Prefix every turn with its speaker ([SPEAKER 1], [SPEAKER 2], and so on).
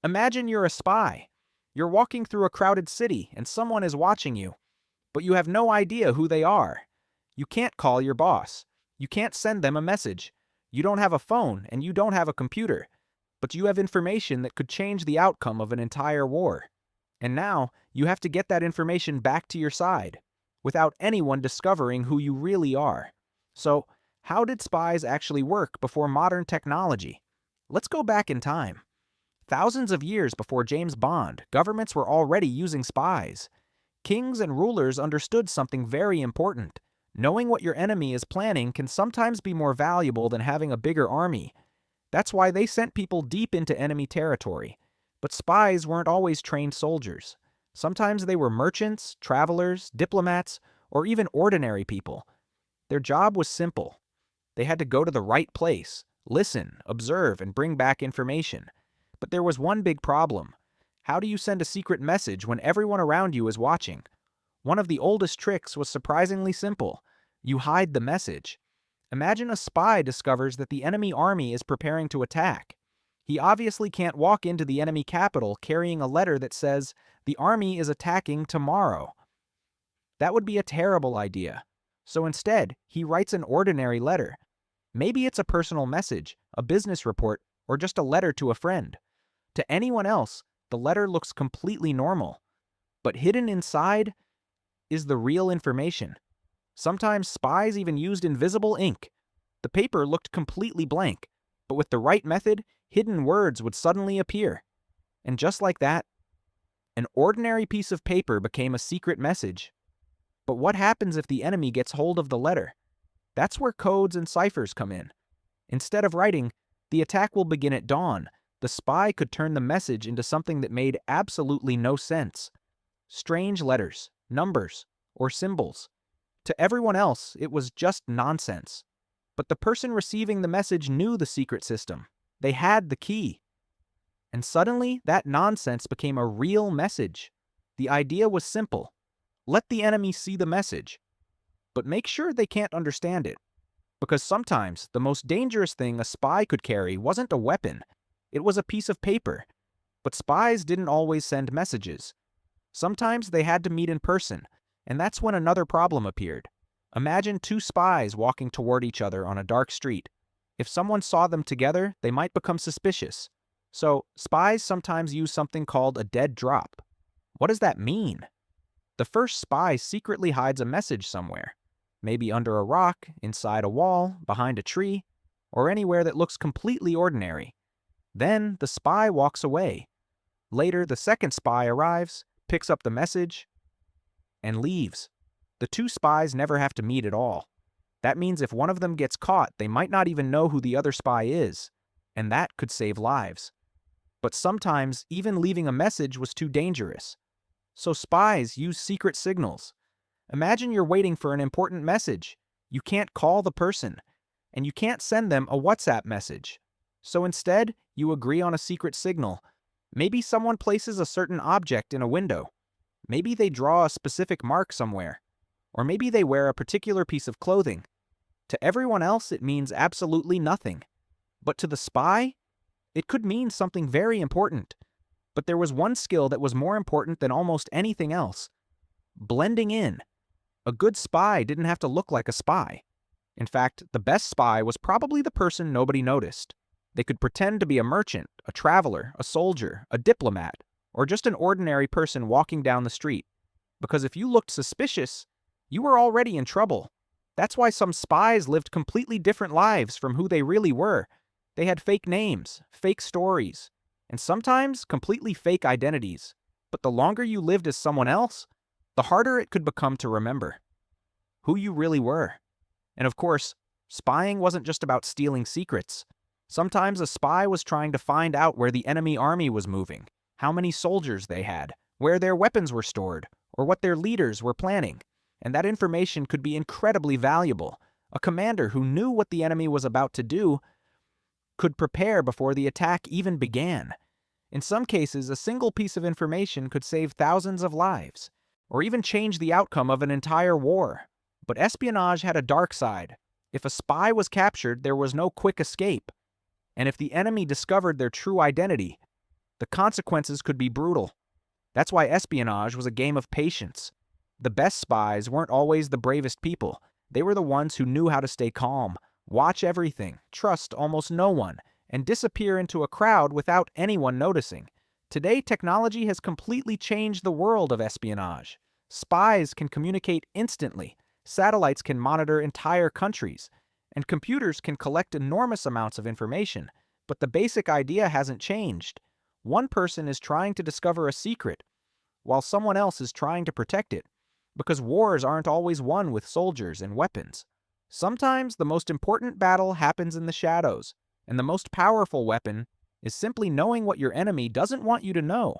[SPEAKER 1] Imagine you're a spy. You're walking through a crowded city and someone is watching you, but you have no idea who they are. You can't call your boss. You can't send them a message. You don't have a phone and you don't have a computer, but you have information that could change the outcome of an entire war. And now you have to get that information back to your side without anyone discovering who you really are. So, how did spies actually work before modern technology? Let's go back in time. Thousands of years before James Bond, governments were already using spies. Kings and rulers understood something very important. Knowing what your enemy is planning can sometimes be more valuable than having a bigger army. That's why they sent people deep into enemy territory. But spies weren't always trained soldiers. Sometimes they were merchants, travelers, diplomats, or even ordinary people. Their job was simple. They had to go to the right place, listen, observe, and bring back information. But there was one big problem. How do you send a secret message when everyone around you is watching? One of the oldest tricks was surprisingly simple. You hide the message. Imagine a spy discovers that the enemy army is preparing to attack. He obviously can't walk into the enemy capital carrying a letter that says, "The army is attacking tomorrow." That would be a terrible idea. So instead, he writes an ordinary letter. Maybe it's a personal message, a business report, or just a letter to a friend. To anyone else, the letter looks completely normal. But hidden inside is the real information. Sometimes spies even used invisible ink. The paper looked completely blank, but with the right method, hidden words would suddenly appear. And just like that, an ordinary piece of paper became a secret message. But what happens if the enemy gets hold of the letter? That's where codes and ciphers come in. Instead of writing, "The attack will begin at dawn," the spy could turn the message into something that made absolutely no sense. Strange letters, numbers, or symbols. To everyone else, it was just nonsense. But the person receiving the message knew the secret system. They had the key. And suddenly, that nonsense became a real message. The idea was simple. Let the enemy see the message, but make sure they can't understand it. Because sometimes the most dangerous thing a spy could carry wasn't a weapon. It was a piece of paper. But spies didn't always send messages. Sometimes they had to meet in person, and that's when another problem appeared. Imagine two spies walking toward each other on a dark street. If someone saw them together, they might become suspicious. So, spies sometimes use something called a dead drop. What does that mean? The first spy secretly hides a message somewhere. Maybe under a rock, inside a wall, behind a tree, or anywhere that looks completely ordinary. Then the spy walks away. Later, the second spy arrives, picks up the message, and leaves. The two spies never have to meet at all. That means if one of them gets caught, they might not even know who the other spy is, and that could save lives. But sometimes, even leaving a message was too dangerous. So spies use secret signals. Imagine you're waiting for an important message. You can't call the person, and you can't send them a WhatsApp message. So instead, you agree on a secret signal. Maybe someone places a certain object in a window. Maybe they draw a specific mark somewhere. Or maybe they wear a particular piece of clothing. To everyone else, it means absolutely nothing. But to the spy, it could mean something very important. But there was one skill that was more important than almost anything else. Blending in. A good spy didn't have to look like a spy. In fact, the best spy was probably the person nobody noticed. They could pretend to be a merchant, a traveler, a soldier, a diplomat, or just an ordinary person walking down the street. Because if you looked suspicious, you were already in trouble. That's why some spies lived completely different lives from who they really were. They had fake names, fake stories, and sometimes completely fake identities. But the longer you lived as someone else, the harder it could become to remember who you really were. And of course, spying wasn't just about stealing secrets. Sometimes a spy was trying to find out where the enemy army was moving, how many soldiers they had, where their weapons were stored, or what their leaders were planning. And that information could be incredibly valuable. A commander who knew what the enemy was about to do could prepare before the attack even began. In some cases, a single piece of information could save thousands of lives, or even change the outcome of an entire war. But espionage had a dark side. If a spy was captured, there was no quick escape. And if the enemy discovered their true identity, The consequences could be brutal. That's why espionage was a game of patience. The best spies weren't always the bravest people. They were the ones who knew how to stay calm, watch everything, trust almost no one, and disappear into a crowd without anyone noticing. Today, technology has completely changed the world of espionage. Spies can communicate instantly, satellites can monitor entire countries, and computers can collect enormous amounts of information. But the basic idea hasn't changed. One person is trying to discover a secret, while someone else is trying to protect it, because wars aren't always won with soldiers and weapons. Sometimes the most important battle happens in the shadows, and the most powerful weapon is simply knowing what your enemy doesn't want you to know.